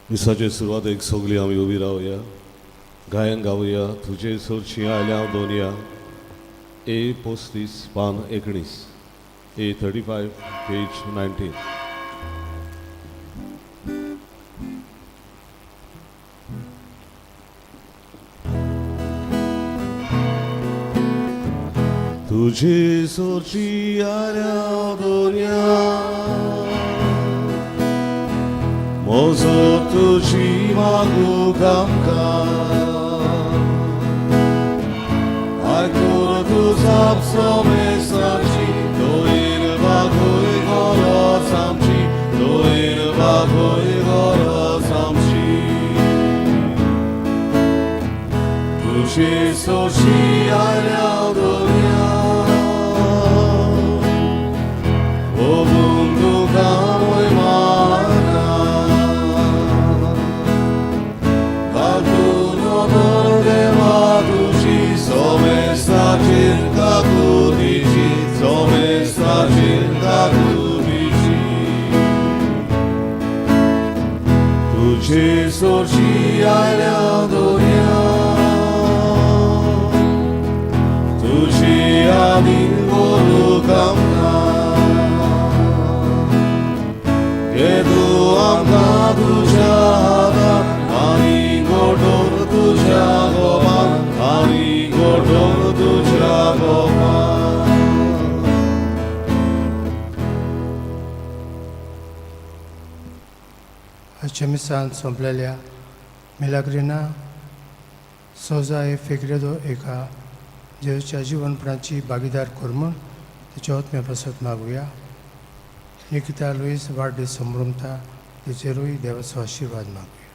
दिसाचे सुरवातेक सगळीं आमी उबी रावया, गायन गावया, तुजे सोरची आयल्या दोनया. A35 पान 19, A35 पेज 19. तुझे सोरची आल्या दोनया, मोजो तुझी मागू कामकाज, आयकून तुझा सोमेसाची, दोयर बागोय गरज आमची, दोयर बागोय गरज आमची. तुझे सोरची आल्या दोनया, o mundo camo e marca, qualcuno non deve tuci, some sta cerca cudici, some sta cerca cudici. Tuci sorci alia donia, tuci adingolu camna, che tu anda tuja da, ani godor tuja goman, ani godor tuja goman. Acea misan somplelia milagrina सोजा हे फिक्रेदो एका जेच्या जीवनपणाची भागीदार करून त्याच्या आत्म्यापासून मागूया. Nikita Lewis वाढदिवस संभ्रमता तिचेरूय देवाचो आशीर्वाद मागूया.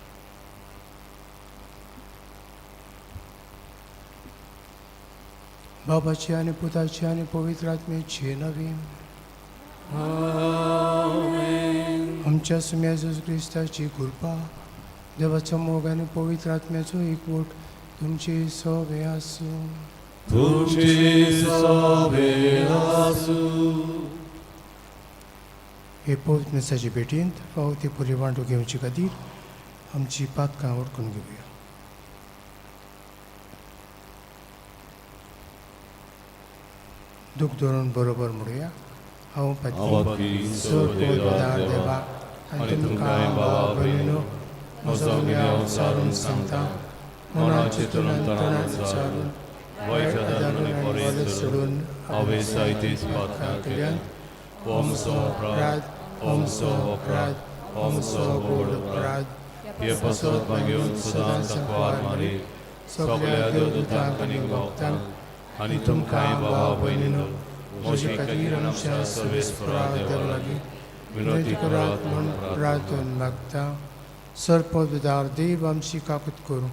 बाबाची आणि पुताची आणि पवित्र आत्म्याची नवी आमच्या सुम्या येशू ख्रिस्ताची कृपा, देवाचा मोग आणि पवित्र आत्म्याचो एकवट तुमची सोबे आसू. तुमची सोबे आसू. हे पवित्र मेसाची भेटींत पावती पुरी वांटू घेवची खातीर आमची पातकां ओळखून घेवया. दूख धरून बरोबर म्हणुया. हांव आवाकी पदार देवा आनी तुमकां भावा भयणीनो म्हजो गुन्यांव सारून सांगता. मनात चिंतून तणान विचारून वायट आदारांनी परत सोडून हांवें जायतीच पातकां केल्यान ओमचो अपराध, ओमचो अपराध, ओमचो गोड अपराध. हे पसत मागेवन सदांच तकवार मारी सगळ्या देवदूतांक आनी भक्तांक आनी तुमकां भावा भयणीनो म्हजे खातीर आमच्या सर्वेस्परा देवा लागीं विनंती करात म्हूण प्रार्थन मागता. सर्पदार देव आमची काकूत करूं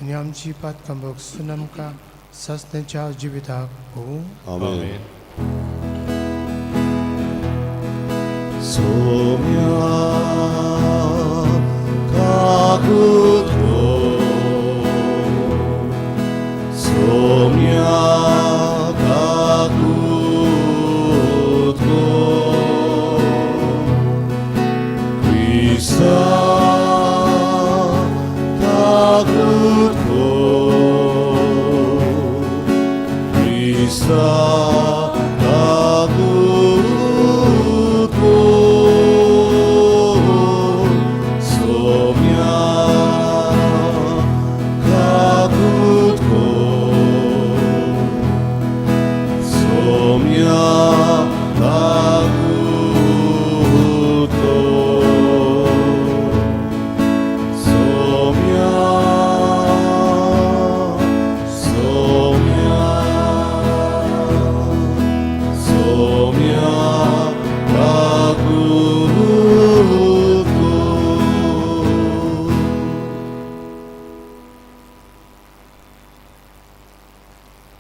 आनी आमची पातकां बगसून आमकां सस्त्याच्या जिविताक पोवूं. आमेन. सोम्या काकूत को, सोम्या काकूत को, क्रिस्ता काकूत को, क्रिस्ता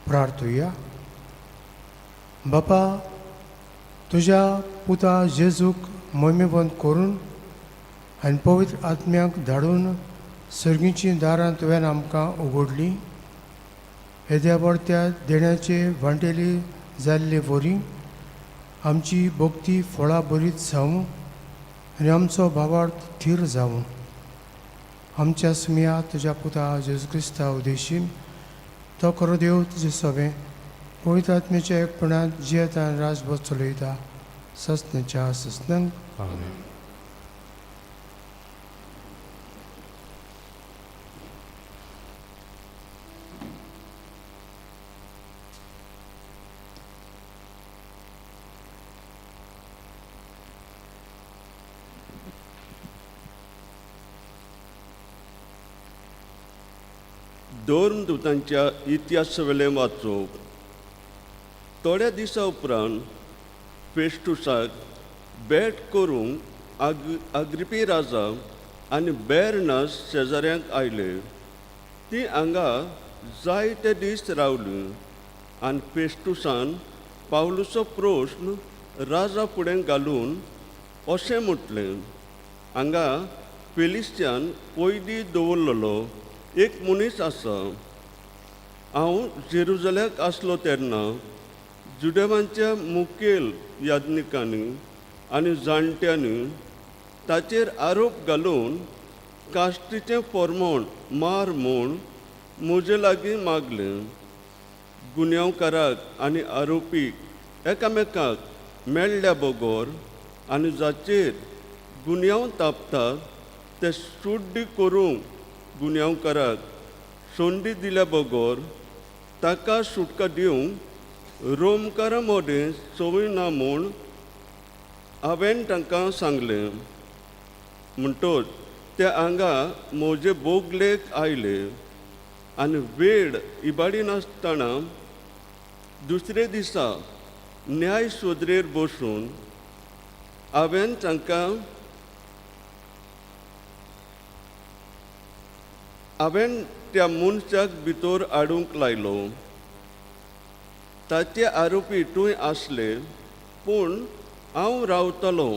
प्रार्थूया. बापा, तुझ्या पुता जेजूक मोहिमेबंद करून आनी पवित्र आत्म्याक धाडून सर्गीची दारां तुवें आमकां उगडली. येद्या परत्या देण्याचे वांटेली जाल्ले वरी आमची भक्ती फळां बरीच जावं आनी आमचो भावार्थ थीर जावं. आमच्या सुमिया तुझ्या पुता जेजू क्रिस्ता उदेशीन तो खरो देव तुजे सवे पवित्र आत्म्याच्या एकपणात जियेता आनी राजभर चलयता सस्नच्या सस्नंक आमेन. दोन दुतांच्या इतिहासावेले वाचूंक थोड्या दिसा उपरांत फेस्टुसाक भेट करूंक अग्रिपी राजा आनी बेरनस शेजाऱ्यांक आयले. ती हांगा जायते दीस रावलीं आनी फेस्टुसान पावलुचो प्रश्न राजा फुडें घालून अशें म्हटलें, हांगा फेलिस्त्यान पयलीं दवरलेलो एक मनीस आसा. हांव जेरुजलेमाक आसलो तेन्ना जुडेवांच्या मुखेल याजनिकांनी आनी जाणट्यांनी ताचेर आरोप घालून कास्टीचें फर्मोण मार म्हूण म्हजे लागीं मागलें. गुन्यांवकाराक आनी आरोपीक एकामेकाक मेळ्ळ्या बगर आनी जाचेर गुन्यांव तापता ते शुद्ध करूंक गुन्यांवकाराक संदी दिल्या बगर ताका सुटका दिवंक रोमकारां मदें संवय ना म्हूण हांवें तांकां सांगलें. म्हणटच ते हांगा म्हजे बोगलेक आयले आनी वेळ इबाडी नासतना दुसरे दिसा न्याय सोदरेर बसून हांवें त्या मनशाक भितर हाडूंक लायलो. ताचे आरोपी थंय आसले, पूण हांव रावतलो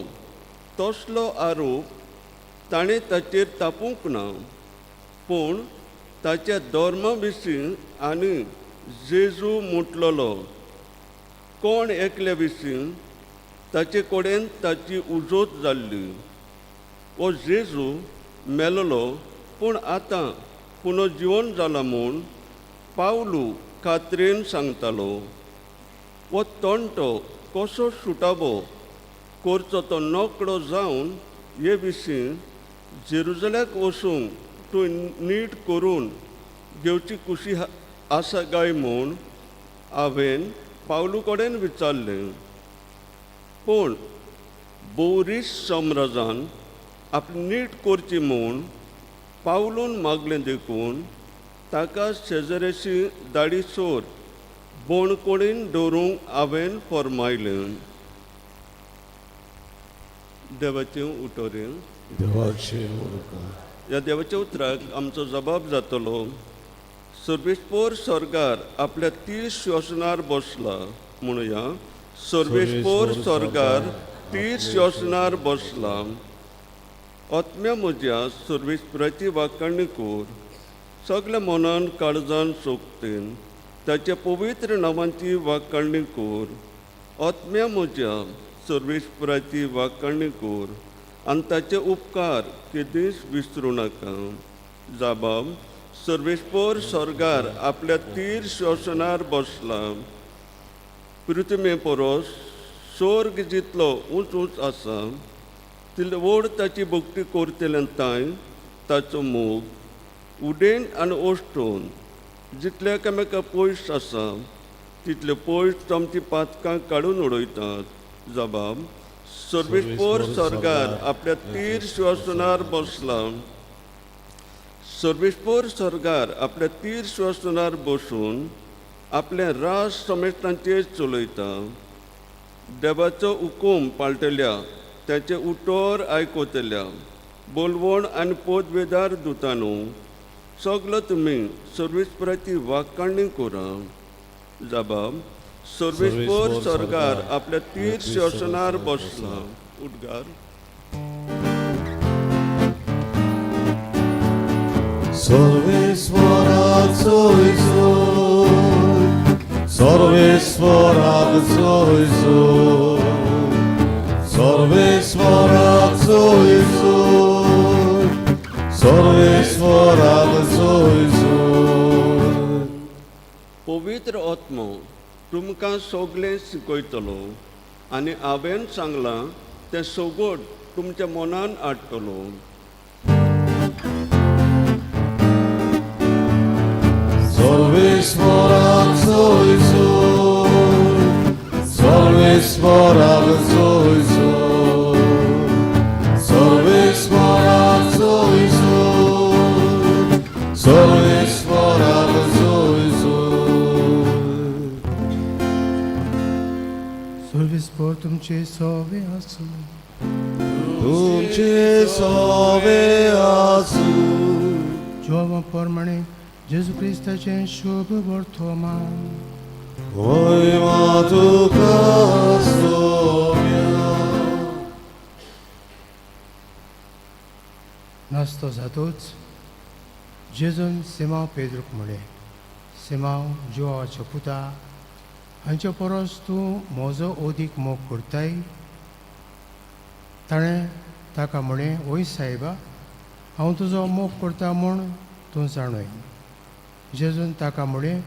तसलो आरोप ताणें ताचेर तापूंक ना. पूण ताच्या धर्मा विशीं आनी जेजू म्हटलेलो कोण एकल्या विशीं ताचे कडेन ताची उजत जाल्ली. हो जेजू मेलोलो पूण आतां पुनर्जीवन जाला म्हूण पावलू खात्रेन सांगतालो. हो तंटो कसो सुटावो करचो तो नकडो जावन हे विशीं जेरुजलेमाक वचूंक थंय नीट करून घेवची कुशी आसा काय म्हूण हांवें पावलू कडेन विचारलें. पूण बोरीस सम्राजान आपली नीट करची म्हूण पावलून मागलें देखून ताका शेजाऱ्याची दाडीसोर बोणकोणीन दवरूंक हांवें फर्मायलें. देवाचें उतोरें. देवाचे उतर. ह्या देवाच्या उतराक आमचो जबाब जातलो. सर्वेस्पोर स्वर्गार आपल्या 30 श्वासनार बसला. म्हणुया, सर्वेस्पोर स्वर्गार 30 श्वासनार बसला. आत्म्या म्हज्या सर्वेस्पराची वाखाणणी कर. सगळ्या मनान काळजान सोगतेन ताच्या पवित्र नांवांची वाखाणणी कर. आत्म्या म्हज्या सर्वेस्पराची वाखाणणी कर आनी ताचे उपकार केदींच विसरूं नाका. जाबाब, सर्वेस्पोर स्वर्गार आपल्या 30 श्वासनार बसला. पृथ्वे परस स्वर्ग जितलो उंच उंच आसा तितले व्हड ताची भक्ती करतले तांय ताचो मोग उडेन आनी ओश्टून जितले एकामेका पयस आसा तितले पयस तांची पातकां काडून उडयतात. जबाब, सर्वेस्पोर स्वर्गार आपल्या 30 श्वासनार बसला. सर्वेस्पोर स्वर्गार आपल्या 30 श्वासनार बसून आपले राज समेतांचेर चलयता. देवाचो हुकूम पाळटल्या ताचे उतर आयकतल्या बोलवण आनी पदवेदार दुतांनो, सगलो तुमी सर्वेस्पराची वाखाणणी करा. जबाब, सर्वेस्पोर स्वर्गार आपल्या 30 श्वासनार बसला. उद्गार. सर्वेस्वराचो इसोर, सर्वेस्वराचो इसोर, सर्वेस्वराचो इसोर, सर्वेस्वराचो moradas hoje. पवित्र आत्मो तुमकां सगळें शिकयतलो आनी हांवें सांगलां तें सगळं तुमच्या मनान हाडटलो. Solves moradas hoje. Solves moradas hoje. Solves moradas hoje. Solves moradas hoje. सोल्विस्पोर तुमचे सोवे आसूं. तुमचे सोवे आसूं. जोवा प्रमाणे जेजू क्रिस्ताचे शुभ वर्तमान. Oj Matuka Słowia. नास्तो जातूच जेजून सिमांव पेद्रूक म्हळें, सिमांव जोवाचो पुता, हांचे परस तूं म्हजो ओदीक मोग करताय. ताणें ताका म्हळें, ओय सायबा, हांव तुजो मोग करता म्हूण तूं जाणय. जेजून ताका म्हळें,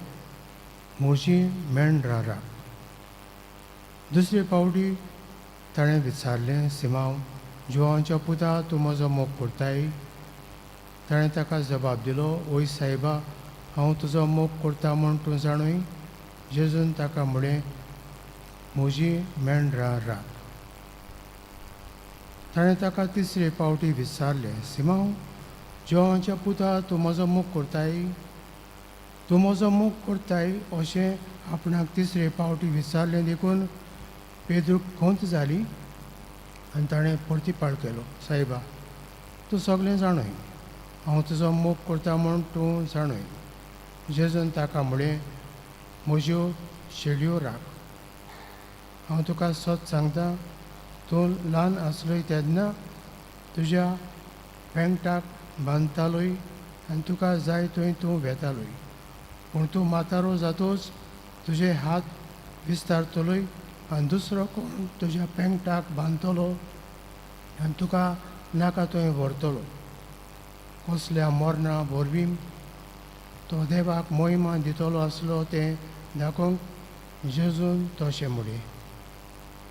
म्हजी मेंढरां राख. दुसरे फावटी ताणें विचारलें, सिमांव जोवांच्या पुता, तूं म्हजो मोग करताय? ताणें ताका जबाब दिलो, ओय सायबा, हांव तुजो मोग करता म्हूण तूं जाणय. जेजून ताका म्हळें, म्हजी मेंढरां राख. ताणें ताका तिसरे फावटी विचारलें, सिमांव जोवांच्या पुता, तूं म्हजो मोग करताय? तूं म्हजो मोग करताय अशें आपणाक तिसरे फावटी विचारलें देखून पेद्रूक खंत जाली आनी ताणें परतीपाळ केलो, सायबा, तूं सगळें जाणय, हांव तुजो मोग करता म्हूण तूं जाणय. जेजून ताका म्हळें, म्हज्यो शेळयो राख. हांव तुका सत सांगता, तूं ल्हान आसलोय तेन्ना तुज्या पेंगटाक बांदतालोय आनी तुका जाय थंय तूं वेतालोय. पूण तूं म्हातारो जातूच तुजे हात विस्तारतलोय आनी दुसरो कोण तुज्या पेंगटाक बांदतलो आनी तुका नाका थंय व्हरतलो. कसल्या मरणा वरवीं तो देवाक मोहिमा दितलो आसलो तें दाखोवंक जेजून तशें म्हळें.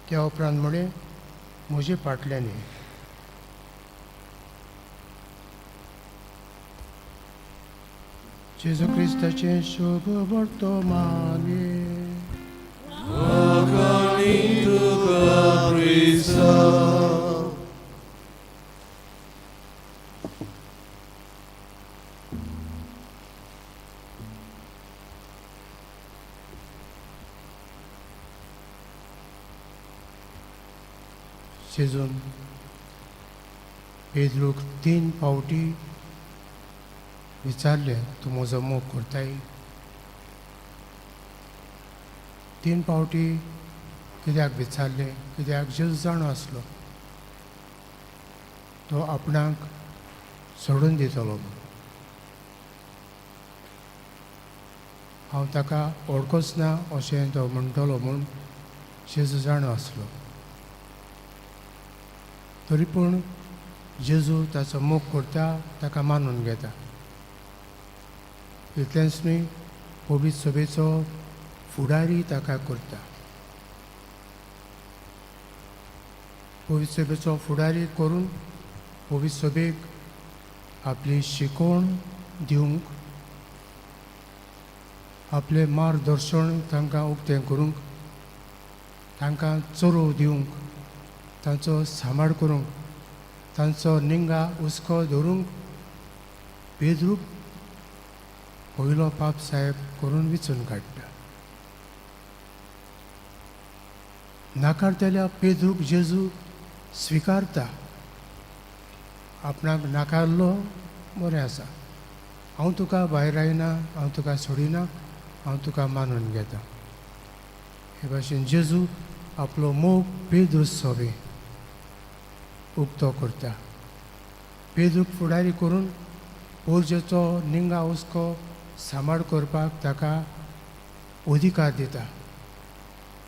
त्या उपरांत म्हळें, म्हजे फाटल्यान ये. जेजू क्रिस्ताचें शुभ वर्तमान. Ogoni Tuka Prisa. जेजून पेद्रूक 3 फावटी विचारलें, तूं म्हजो मोग करताय? 3 फावटी कित्याक विचारलें? कित्याक जेजू जाणो आसलो तो आपणाक सोडून दितलो. हांव ताका वळखूच ना अशें तो म्हणटलो म्हूण जेजू जाणो आसलो. तरी पूण जेजू ताचो मोग करता, ताका मानून घेता. इतलेंच न्ही, पवित्र सभेचो फुडारी ताका करता. पवित्र सभेचो फुडारी करून पवित्र सभेक आपली शिकवण दिवंक, आपलें मार्गदर्शन तांकां उक्तें करूंक, तांकां चोरो दिवंक, तांचो सांबाळ करूंक, तांचो निंगा हुस्को धरूंक पेद्रूक पयलो पाप साहेब करून विचून काडटा. नाकारतल्या पेद्रूक जेजू स्विकारता. आपणाक नाकारलो बरें आसा, हांव तुका भायर आयना, हांव तुका सोडिना, हांव तुका मानून घेता. हे भाशेन जेजू आपलो मोग पेद्रू सभे उक्तो करता. पेद्रूक फुडारी करून पोरजेचो निंगा हुस्को सांबाळ करपाक ताका अधिकार दिता.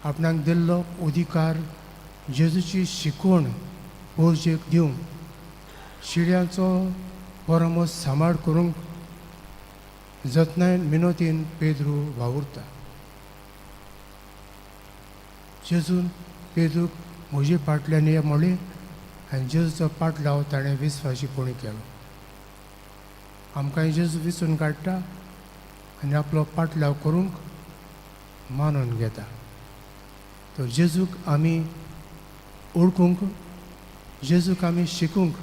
आपणाक दिल्लो अधिकार जेजूची शिकवण पोरजेक दिवंक, शिड्याचो परमोस सांबाळ करूंक जतनायेन मिनोतीन पेद्रू वावुरता. जेजून पेद्रूक म्हजे फाटल्यान ये म्हणलें आनी जेजूचो पाट लाव ताणें विस्वासीपणी केलो. आमकां जेजू विचून काडटा आनी आपलो पाट लाव करूंक मानून घेता. तो जेजूक आमी ओळखूंक, जेजूक आमी शिकूंक,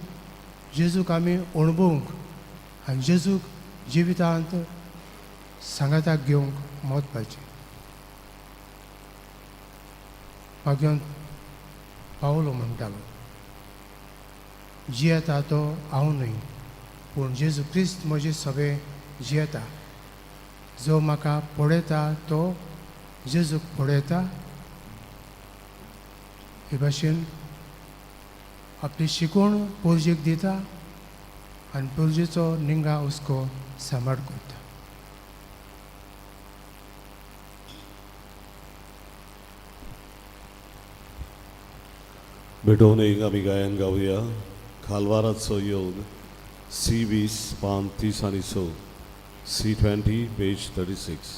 जेजूक आमी अणभवूंक आनी जेजूक जिवितांत सांगाताक घेवंक मोतपाचें. मागीर पावलो म्हणटालो, जियेता तो हांव न्हय पूण जेजू क्रिस्त म्हजे सगळे जियेता. जो म्हाका पळयता तो जेजूक पळयता. हे भाशेन आपली शिकवण पोरजेक दिता आनी पोरजेचो निंगा हुस्को सांबाळ करता. भेटोवन एक आमी गायन गावया. खालवाराचो योग C20 पान 30 आनी 6, C20 पेज 36.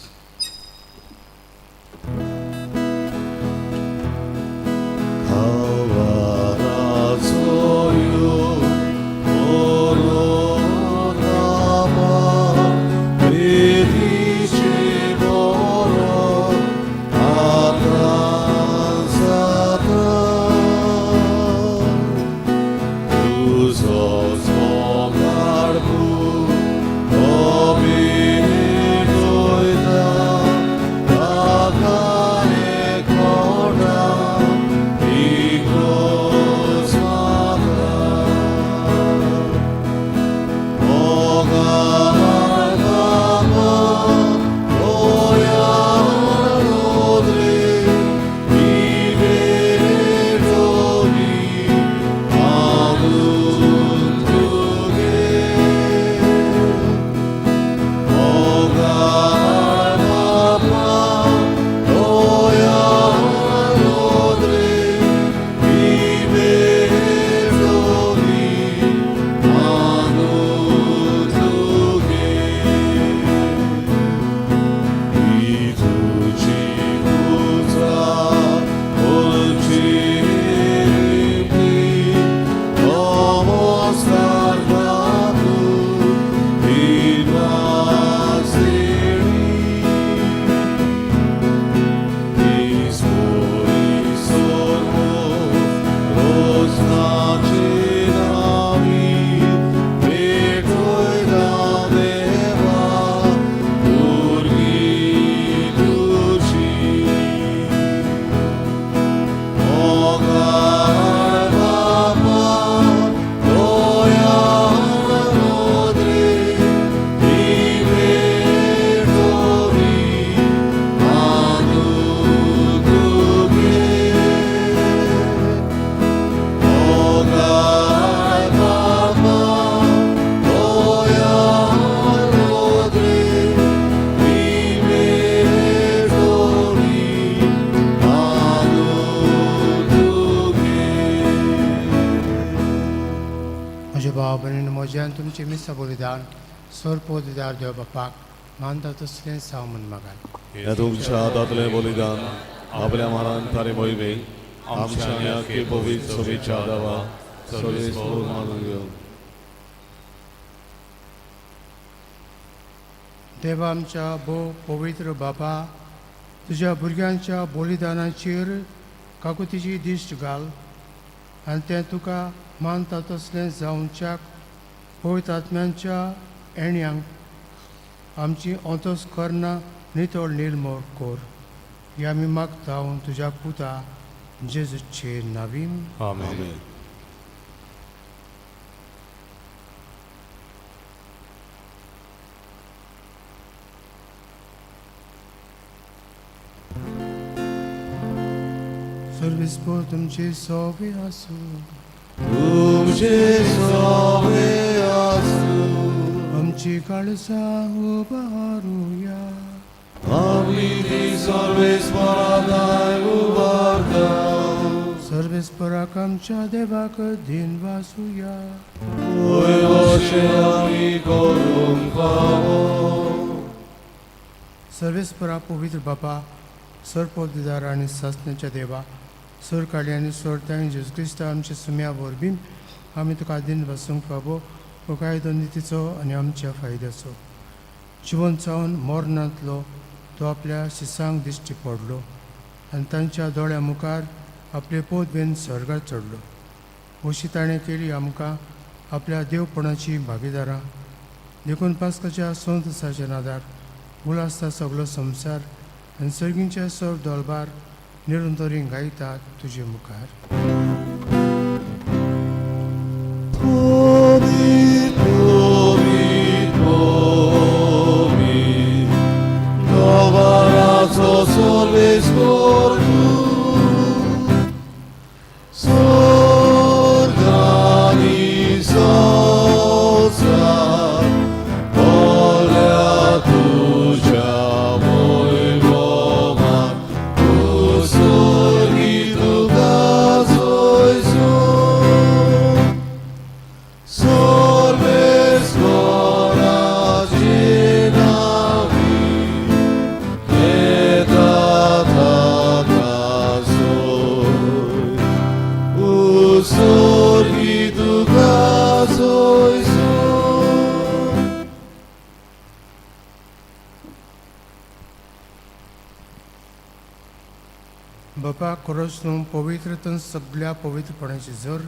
तुमचे मिसा बलिदान स्वर्पोदिदार देव बापाक मानता तसलें साव म्हण मागाय. ह्या तुमच्या हातांतलें बलिदान आपल्या मनान तारे मोहिमे आमच्या आख्खे पवित्र सभेच्या दावा सगळे सोड मानून घेवन. देवा आमच्या भोव पवित्र बापा, तुज्या भुरग्यांच्या बलिदानाचेर काकुतीची दिश्ट घाल आनी तें तुका मानता तसलें जावच्याक पवित्र आत्म्यांच्या एण्यांक आमची अंतस्करणां नितळ निर्मळ कोर. हे आमी मागता हांव तुज्या पुता जेजूचे नांवीन. आमेन. सर्विस्पो तुमचे सोवे आसूं. तुमचे सोवे आसूं. आमची काळजां उबारूया. आमी ती सर्वेस्परादाय उबारता. सर्वे सर्वेस्पराक आमच्या देवाक दिन वासुया. अशें आमी करूंक फावो. सर्वेस्परा पवित्र बापा, सर पदवीदार आनी सासण्याच्या देवा, सर काळी आनी सोडताय जेजू क्रिस्ता आमच्या सुम्या वरवीं आमी तुका दिन वासूंक फावो हो कायदो नितीचो आनी आमच्या फायद्याचो. जिवन जावन मरणांतलो तो आपल्या शिसांक दिश्टी पडलो आनी तांच्या दोळ्या मुखार आपले पदवेन स्वर्गात चडलो. अशी ताणें केली आमकां आपल्या देवपणाची भागीदारां. देखून पास्काच्या संतसाच्या नादार उलासता सगळो संवसार आनी सर्गींचे सर दोलबार निरंतरी गायतात तुजे मुखार. बापा खरोच न्हू पवित्रतन सगळ्या पवित्रपणाची जर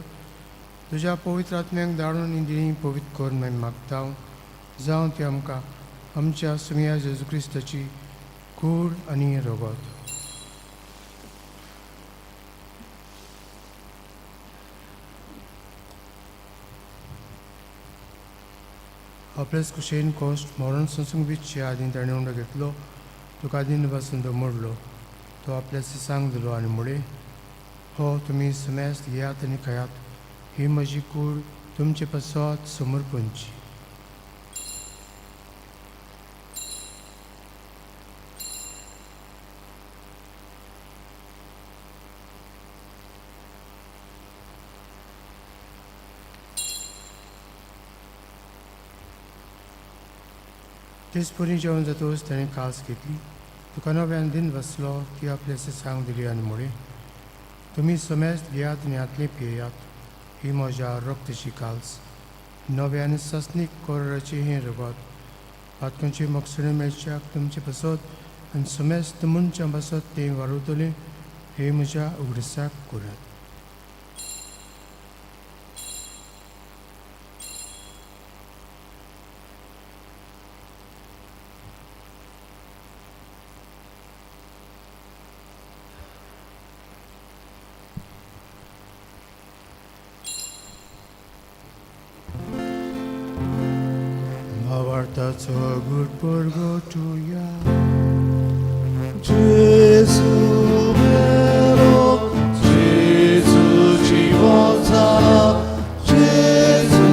तुज्या पवित्र आत्म्याक धाडून इंदिणी पवित्र करून मागीर मागता जावं ती आमकां आमच्या सुम्या जेजू क्रिस्ताची कूड आनी रगत. आपल्याच कुशेन कोश्ट मरण संसूंक बिचचे आदीं ताणें उंडो घेतलो, तुका आदीन पासून तो मोडलो. तो आपल्या सिसांक दिलो आनी म्हळे, हो तुमी सुमेस्त घेयात आनी खायात, ही म्हजी कूड तुमचे पासत समर्पणची. तेच परी जेवण जातोच ताणें कास घेतली, तुका नव्यान दिन बसलो ती आपल्या सिसांक दिली आनी म्हळे, तुमी समेस्त घेयात आनी हातले पियेयात, ही म्हज्या रक्ताची काल्स, नव्यान सस्नीक कोराची हें रगत, आतखंयचे मगसणे मेळच्याक तुमचे पासत आनी समेस्त मनशां पासत तें वाडवतलें, हे म्हज्या उगडसाक करात. That's a good purgatoria. Gesù vero, Gesù ci volta, Gesù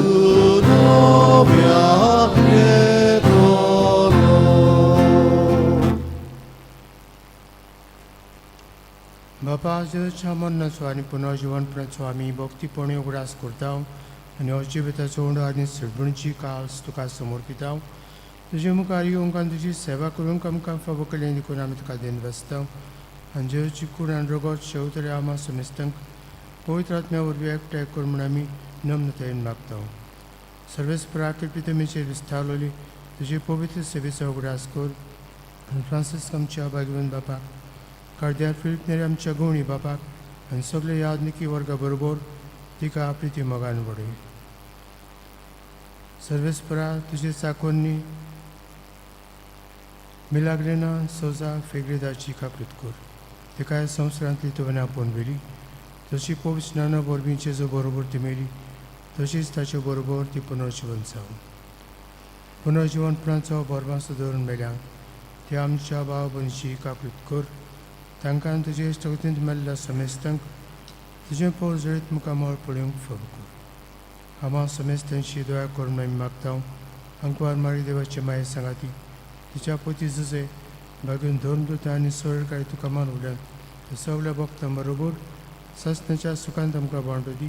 nobia piedono. बापा आजच्या मरणाचो आनी पुनर्जीवनपणाचो आमी भक्तीपणे उगडास करता आनी अजिबाताचो उंडो आनी सडबणची काल्स तुका समर्पिता. तुजे मुखार येवंक आनी तुजी सेवा करूंक आमकां फावो केलें देखून आमी तुका देन बसता आनी जेवची कूड आनी रगत शेवतले आमा समेस्तांक पवित्र आत्म्या वरवीं एकठांय कर म्हूण आमी नम्रतायेन मागता. सर्वेस्परा पितमेचेर विस्तारलोली तुजे पवित्र सेवेचो उगडास कर आनी फ्रांसीस आमच्या भाग्यवान बापाक, कार्दियाल फिलीप नेरी आमच्या गवणी बापाक आनी सगळे यादनिकी वर्गा बरोबर तिका प्रिती मोगान वडय. सर्वेस्परा तुजे चाकोन्नी मिलाग्रेना सोजा फेग्रेदाची काकृत कर, तिका ह्या संवसारांतली तुवें आपोवन तशी पवित्राना वरवीं जेजू बरोबर ती मेली, तशीच ताचे बरोबर ती पुनर्जीवन जावन पुनर्जीवनपणाचो बरमासो दवरून मेल्यांक ती आमच्या भाव भयणीची काकृत कर. तांकां तुजे इश्टगतींत मेल्ल्या समेस्तांक तुजें पौर जळीत मुखार मोळ पळोवंक फावो कर. आमा समेस्तांची दया करून आमी मागता. अंकवार मारी देवाचे माये सांगाती तिच्या पोती झुजे भागून धर्मदूत आनी सरकाळी तुका मानवल्यान सगळ्या भक्तां बरोबर ससनाच्या सुखान तुमकां बांटू दी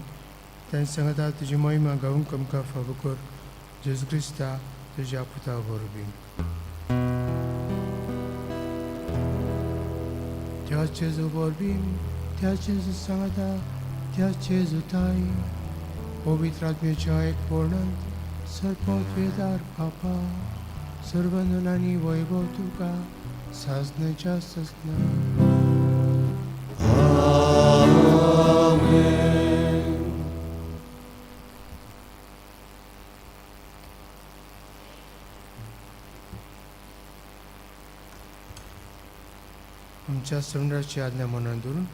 तांचे सांगता तुजी महिमा गावूंक आमकां फावो कर जेजू क्रिस्ता तुज्या पुता वरवीं त्या जेजू वरवीं त्या जेजू सांगता त्या जेजू ताई पवित्र आत्म्याच्या एक वर्णन सरपत वेदार पापा सर्वंदनांनी वैभव तुका सासनाच्या ससना आमच्या समुद्राची आज्ञा मनात धरून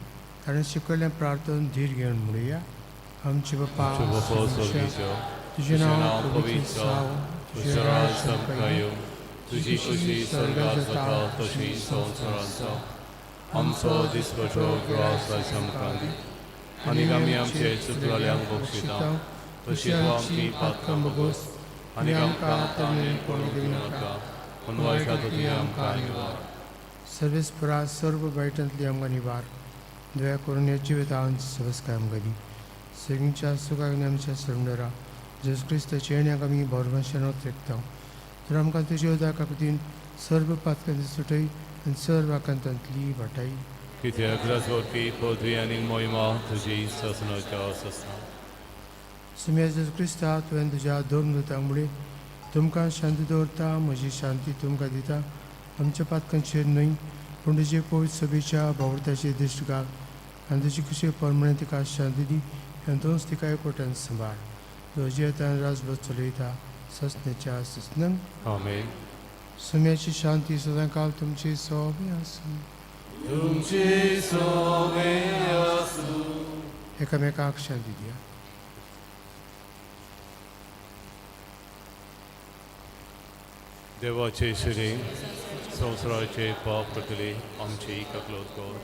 ताणें शिकयल्लें प्रार्थन धीर घेवन म्हणुया आमचे बापा तुजें नांव पवित्र जावं तुजें राज आमकां येवं तुजी खुशी स्वर्गांत जाता तशी संवसारांत जावं आमचो दिसपट्टो ग्रास आमकां दी आनी आमी आमचे चुकलेल्यांक बक्षिता तशी आमची पातकां बगोस आनी आमकां ताणें पडूंक दिनाका पूण वायटांतली आमकां निवार सर्वेस्परा सर्व वायटांतली आमकां निवार दया करून या जिवितांत सबस्काय आमकां दी सगळींच्या सुखाक आमच्या समुद्रा जेजू क्रिस्ताच्या येण्याक आमी भरवशान तेकता तर आमकां तुज्या उदका खातीर सर्व पातकांची सुटय आनी सर्व आकांतांतली वाटाय कित्याक राजवटी पदवी आनी मोहिमा तुजी ससनाच्या ससना सुम्या जेजू क्रिस्ता तुवें तुज्या दोन दुतांक मुळे तुमकां शांती दवरता म्हजी शांती तुमकां दिता आमच्या पातकांचेर न्हय पूण तुजे पवित्र सभेच्या भावुरताचेर दिश्ट घाल आनी तुजी खुशी परमणे तिका शांती दी आनी तोच तिका एकवटान सांबाळ तुजी येतान राजभर चलयता ससनेच्या ससनांक आमेन सुम्याची शांती सदां काल तुमची सोबी आसूं तुमची सोबे आसूं एकामेकाक शांती दिया देवाचे शिरे संवसाराचे पाप कटले आमची ककलोत कर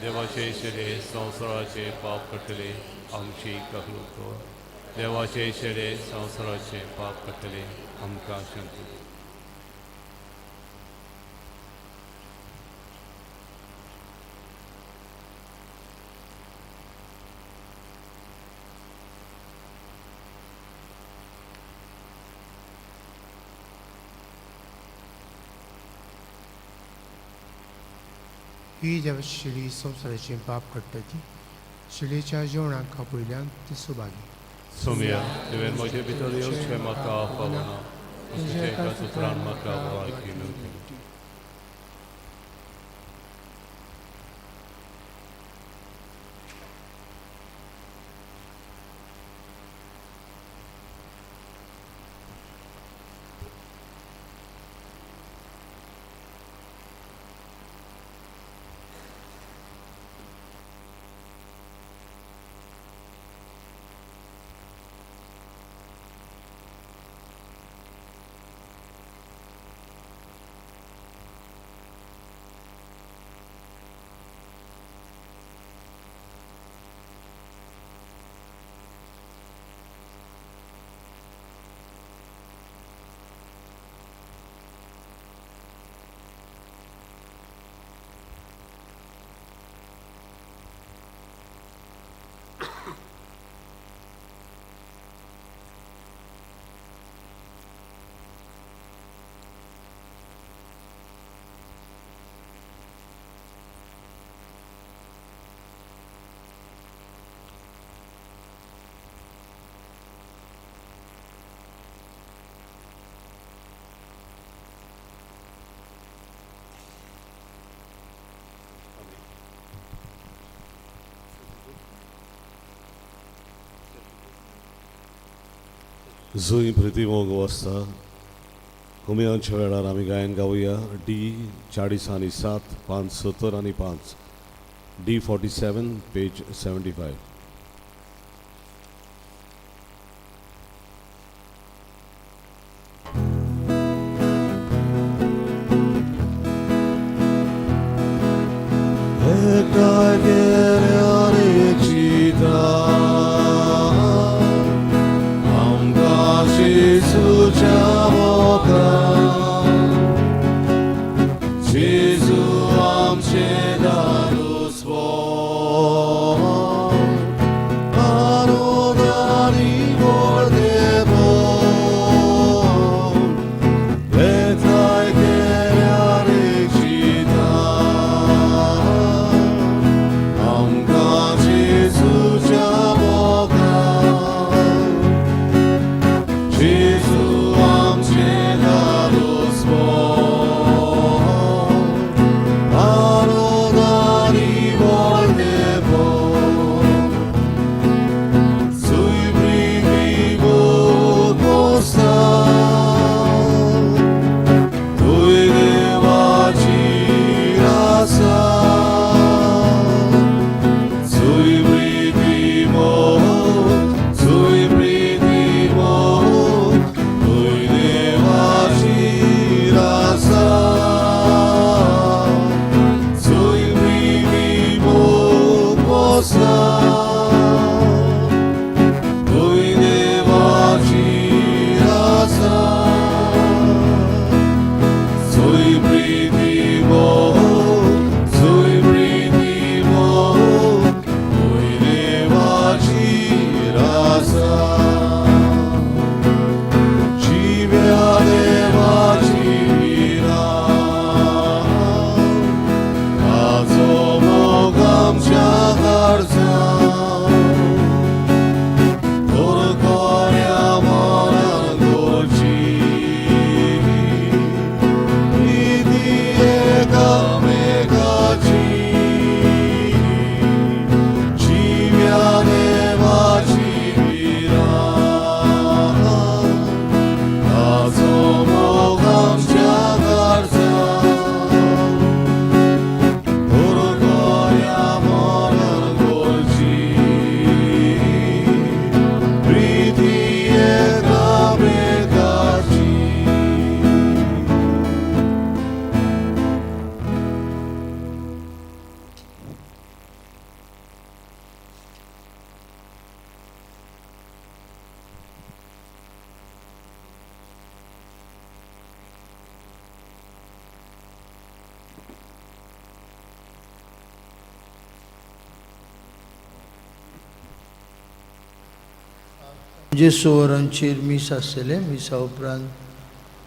देवाचे शिरे संवसाराचे पाप कटले आमची ककलोत कर देवाचे शिरे संवसाराचे पाप कटले आमकां शांती दी. ही देवाची संवसाराचें पाप काडटा ती शिलेच्या जेवणाक खापयल्यान ती सुभागी Sumia, तुवें म्हजे भितर येवचें म्हाका फावना तुज्या एका सुत्रान म्हाका वार केलो जुई प्रिती मोग वाजता कुमियांच्या वेळार आमी गायन गावया D40 570 आणि 5 D47 page 75 Gesù amce darus जे सुवरांचेर मीस आसतले मिसा उपरांत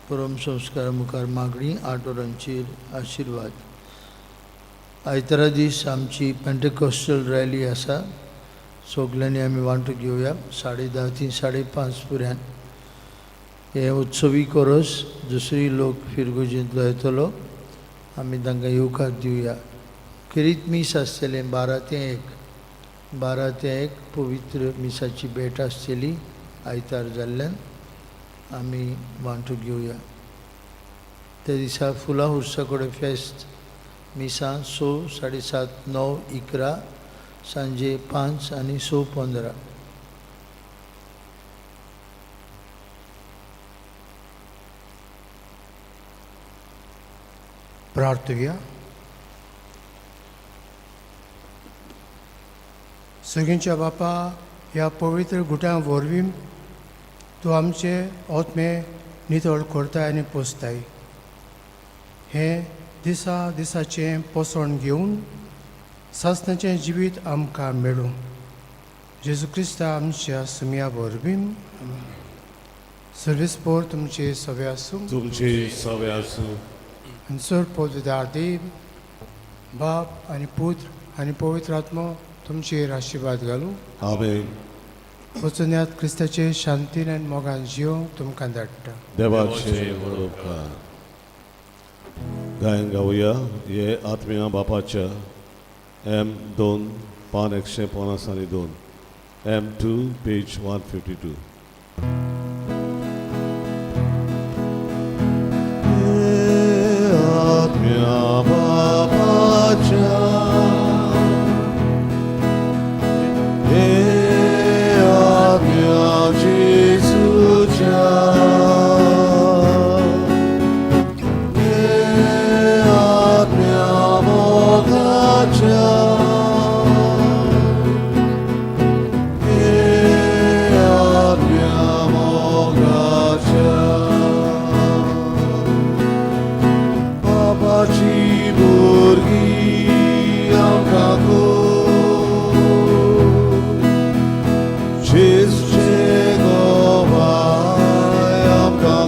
परम संस्कारा मुखार मागणी 8 वरांचेर आशिर्वाद. आयतारा दीस आमची पेंटेकॉस्टल रॅली आसा. सगल्यांनी आमी वांटो घेवया 10:30 ते 5:30 पर्यंत. हे उत्सवी कोरस दुसरी लोक फिरगुजींतलो येतलो. आमी तांकां येवकार दिवया. किरीत मीस आसतलें 12 ते 1 पवित्र मिसाची भेट आसतली आयतार जाल्ल्यान आमी वांटो घेवया. त्या दिसा फुला हुर्सा कडेन फेस्त मिसा 6, 7:30, 9, 11 सांजे 5 आनी 6:15. प्रार्थुया. सगळ्यांच्या बापा, ह्या पवित्र गुट्या वरवीं तूं आमचे आत्मे नितळ करताय आनी पोसताय. हे दिसाचें पोसण घेवन सासणाचें जिवीत आमकां मेळूं. जेजू क्रिस्ता आमच्या सुमया वरवीं सर्वेस्पोर तुमचे सवे आसूं. तुमचे सवे आसूं. सर पवित्र देव बाप आनी पुत्र आनी पवित्र आत्मा तुमचेर आशिर्वाद घालूं. आमेन. वचून क्रिस्ताचे शांतीन आनी मोगान जियो तुमकां धाडटा. देवाचे उपकार. गायन गावया हे आत्म्या बापाच्या M2 पान 152 M2 पेज 152. आत्म्या बापाच्या आत्म्या जेसूच्या आत्म्या मोगाच्या आत्म्या मोगाच्या बापाची भुरगीं आमकां जेसूचे गोवाय आमकां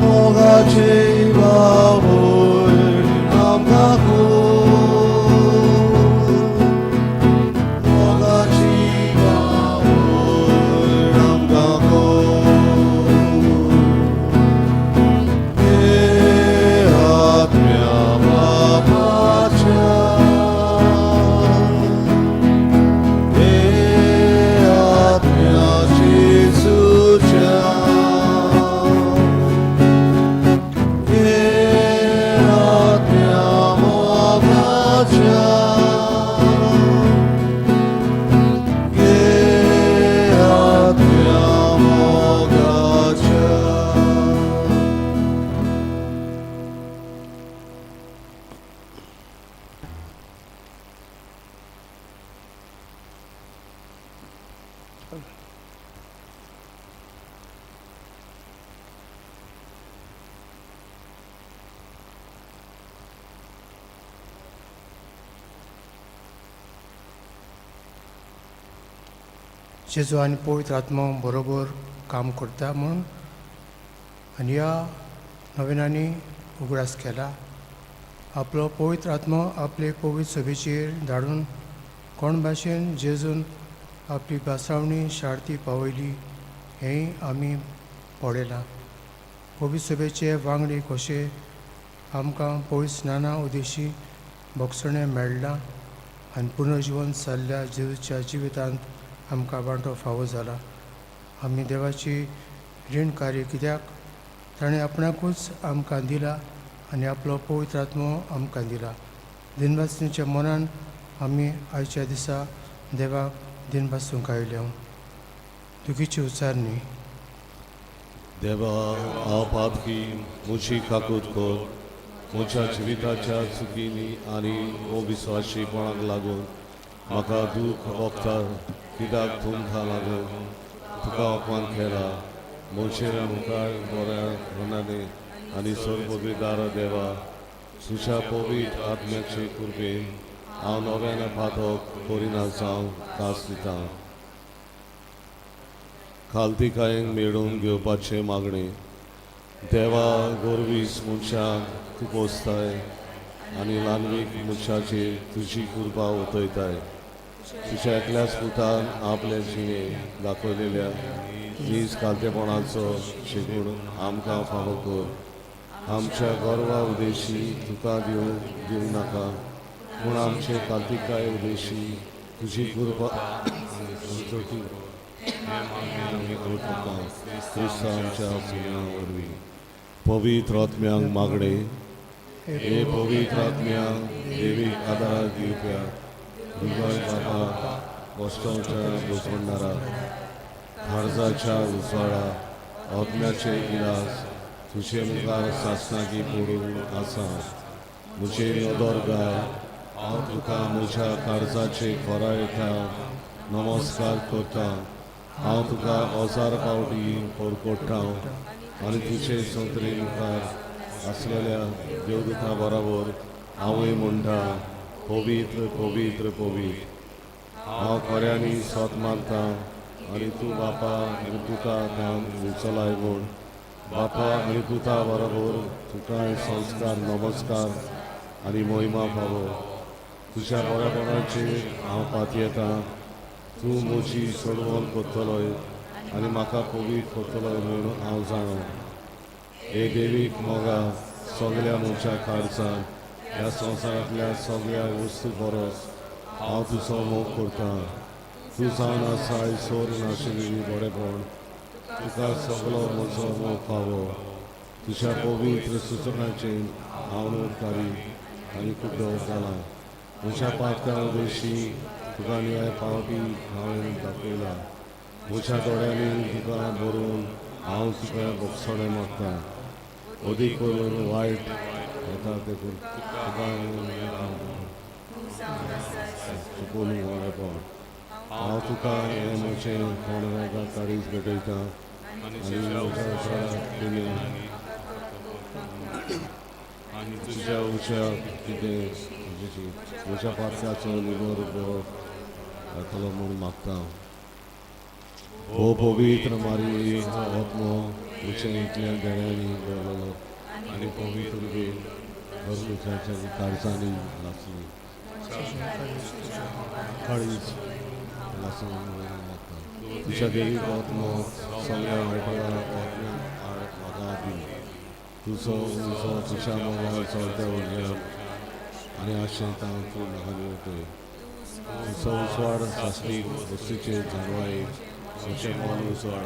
मोगाचे बावय आमकां मोगाची बावय आमकां आत्म्या बापाच्या जेजू आनी पवित्र आत्मा बरोबर काम करता म्हणून आनी ह्या नविनांनी उगडास केला. आपलो पवित्र आत्मा आपले पवित्र सभेचेर धाडून कोण भाशेन जेजून आपली बासावणी शार्ती पावयली हेंय आमी पळयलां. पवित्र सभेचे वांगडी कशे आमकां पवित्र स्नाना उदेशी भोगसणें मेळ्ळां आनी पुनर्जीवन जाल्ल्या जेजूच्या जिवितांत आमकां वांटो फावो जाला. आमी देवाची रीण कार्य कित्याक ताणें आपणाकूच आमकां दिला आनी आपलो पवित्र आत्मो आमकां दिला. दिनवासनीच्या मनान आमी आयच्या दिसा देवाक दिनवासूंक आयल्या. दुखीची उच्चारणी. देवा हांव पातकी म्हजी काकूट कर. म्हज्या जिविताच्या चुकींनी आनी अविस्वाशीपणाक लागून म्हाका दूख भोगता. कित्याक तुमकां लागून तुका अपमान केला. म्हजेर मुखार बऱ्या मनाने आनी सर्वपवित्र देवा तुज्या पवित्र आत्म्याचे कृपेन हांव नव्यान पातोक कोरिना जावं कास दितां खालतिकायेंक मेळून घेवपाचे मागणे देवा गोरवीस मनशाक तूं पोसताय आनी ल्हानवीक मनशाचेर तुजी कृपा ओतयताय तुज्या एकल्याच पुतान आपले जिणे दाखयलेल्या नीज कालतेपणाचो शिकूण आमकां फावो कर आमच्या गर्वा उदेशी तुका दिवंक नाका पूण आमचे कालतिकाय उदेशी तुजी कृपा क्रिस्ता आमच्या जिणा वरवीं पवित्र आत्म्यांक मागणे हे पवित्र आत्म्यांक देवीक आदार दिवप्या दिवाय बाबा वस्तांच्या घुसमटणारा हर्जाच्या उजवाडा आत्म्याचे इलाज तुझे मुखार सासनाकी पडून आसा म्हजे नदर गाय हांव तुका म्हज्या काळजाचे खोरायेका नमस्कार करता हांव तुका ओजार पावटी पोरकोट्टा आनी तुजे संत्री मुखार आसलेल्या देवदूता बरोबर हांवूय म्हणटा पवित्र पवित्र पवित्र हांव खऱ्यांनी सोत मानता आनी तूं बापा आनी तुका काम उचलाय म्हूण बापा आनी पुता बरोबर तुकाय संस्कार नमस्कार आनी महिमा फावो तुज्या बरेपणाचेर हांव पातयेतां तूं म्हजी सोडवण करतलोय आनी म्हाका पवित्र करतलोय म्हूण हांव जाणो हे देवीक मोगा सगल्या म्हज्या काळजान ह्या संवसारांतल्या सगळ्या वस्तू परस हांव तुजो मोग करतां तूं जावन आसाय सोर नाशिल्ली बरेपण तुका सगलो म्हजो मोग फावो तुज्या पवित्र सुचोवण्याचेर हांव नोंदकारी आनी कुड्डो जाला म्हज्या पातकां उदेशी तुका न्याय पावटी हांवें दाखयला म्हज्या दोळ्यांनी तुका बरोवन हांव तुका बोगसोणें मागतां अदीक करून वायट येता देखून तुका चुकून बरेपण हांव तुका हें म्हजें कोण काडीच भेटयतां आनी तुज्या उच्या कितें म्हज्या पातकाचो निवड येतलो म्हूण मागतां हो पवित्र मारी आत्मो तुजे इतल्या देण्यांनी भरलेलो आनी पवित्र बीन तुज्याच्या काळजांनी लासली काळीज लासून मागता तुज्या देवीक आत्मो सगळ्या वायटां म्हाका दी तुजो तुज्या मोगान चलत्या उरल्या आनी आशेंत हांव तूं म्हाका दिवपय तुजो उसवाड सासरीक वस्तीचेर जाणवाय म्हजें मन उसवाड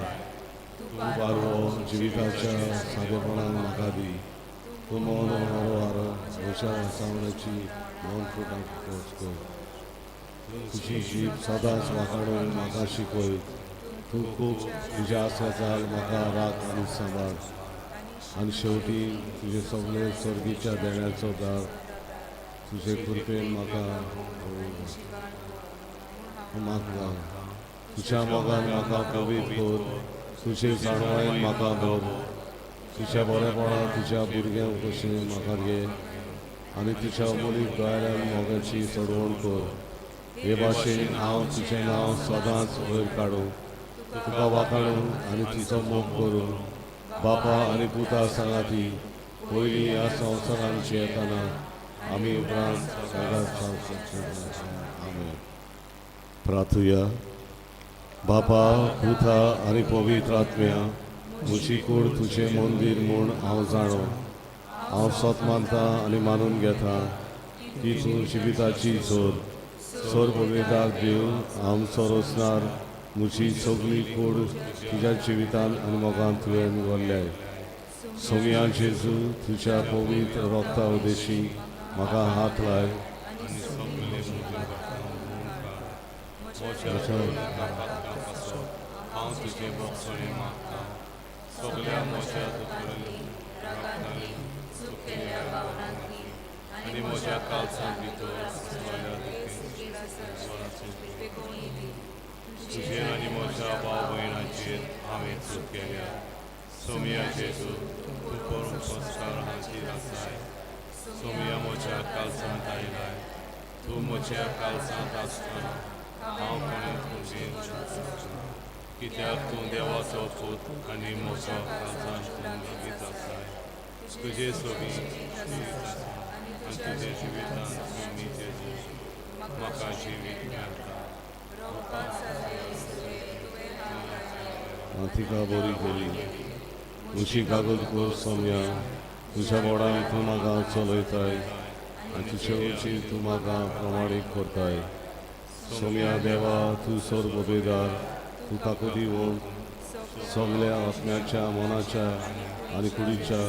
तूं बारवो जिविताच्या सादेपणान म्हाका दी तूं मन मारो वारो म्हज्या वासावण्याची मन फुटांक पोच कर तुजी जीप सदांच वाखाडून म्हाका शिकय तूं खूब तुज्या आसल्याचाल म्हाका राख आनी सांबाळ आनी शेवटी तुजे सगळे सर्गीच्या देण्याचो दार तुजे कृपेन म्हाका मागता तुज्या मोगान म्हाका पवित्र कर तुजे जाणवायेन म्हाका भर तुज्या बरेपणां तुज्या भुरग्यांक कशें म्हाका घे आनी तुज्या अमोलीक दोळ्यान मोगाची चडवण कर हे भाशेन हांव तुजें नांव सदांच वयर काडूं तुका वाखाणूं आनी तुजो मोग करूं बापा आनी पुता सांगाती पयलीं ह्या संवसारान जियेताना आमी उपरांत आमी प्रार्थुया बापा पुता आनी पवित्र आत्म्या म्हजी कूड तुजें मंदीर म्हूण हांव जाणो हांव सोत मानतां आनी मानून घेतां की तूं जिविताची सोर पवित्राक दिवन आमचो रोसनार म्हजी सगळी कूड तुज्या जिवितान आनी मोगान तुवें व्हरल्याय सोम्या जेजू तुज्या पवित्र रोगता उदेशी म्हाका हात लाय हांव तुजे बोगसोणे मागता सगळ्या म्हज्या आनी म्हज्या काळजां भितर तुजे आनी म्हज्या भाव भयणाचेर हांवें चूक केल्या सोम्या जेजू तूं करूंक संस्कार हांचेर आसाय सोम्या म्हज्या काळजांत आयलाय तूं म्हज्या काळजांत आसतना हांव कोणें तुजें कित्याक तूं देवाचो पूत आनी म्हजो काळजांत तूं लेगीत आसाय तुजे सोबी जिवीत आसा आनी तुजे जिवितांत तूं निजे म्हाका जिवीत मेळटा तिका बरी केली तुझी कागद कोर सोम्या तुझ्या बोडान तूं म्हाका चलयताय आनी तुजे वचीर तूं म्हाका प्रमाणीक करताय सोम्या देवा तूं सोर उबेदार तूं ताका दिवंक सगल्या आत्म्याच्या मनाच्या आनी कुडीच्या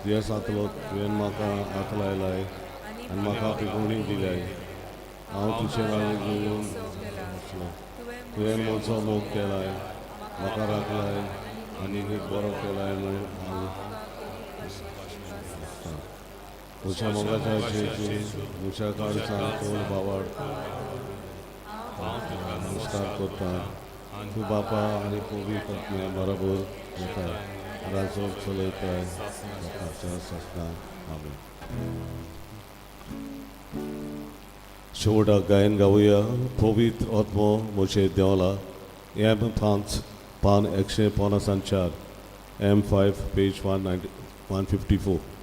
दुयेंसांतलो तुवें म्हाका हात लायलाय आनी म्हाका पिकोवणी दिल्याय हांव तुजे गाळी घेवन तुवें म्हजो मोग केलाय म्हाका राखलाय आनी बरो केलाय म्हूण तुज्या मोगाच्या जेजू म्हज्या काळजांत तोंड बावाड नमस्कार करता तूं बापा आनी पवित्र आत्म्या बरोबर येता राजो चलयताय आमेन. शेवटाक गायन गावया पवित्र आत्मो म्हजे देवला M5 पान 154 M5 पेज 154